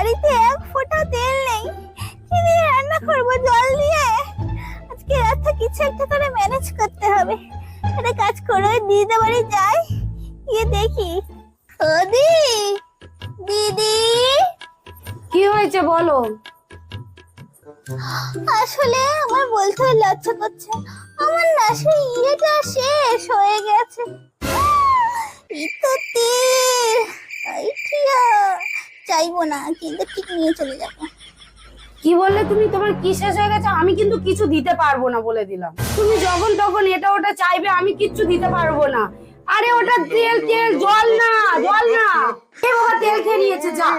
বাড়িতে এক ফোঁটা তেল নেই, কি দিয়ে রান্না করবো জল দিয়ে? আজকে রাতটা কিছু একটা করে ম্যানেজ করতে হবে। একটা কাজ করে দিদি বাড়ি যাই, গিয়ে দেখি। ওদি, দিদি। কি হয়েছে বলো? আসলে আমার বলতে লজ্জা করছে, আমার না সেই ইয়েটা শেষ হয়ে গেছে। ইতোতে আইডিয়া চাইবো না, কিন্তু ঠিক নিয়ে চলে যাবো। কি বললে তুমি? তোমার কি শেষ হয়ে গেছে? আমি কিন্তু কিছু দিতে পারবো না বলে দিলাম। তুমি যখন তখন এটা ওটা চাইবে, আমি কিচ্ছু দিতে পারবো না। আরে ওটা তেল তেল, জল না, জল না। এ বাবা তেল খেয়ে নিয়েছে, যা।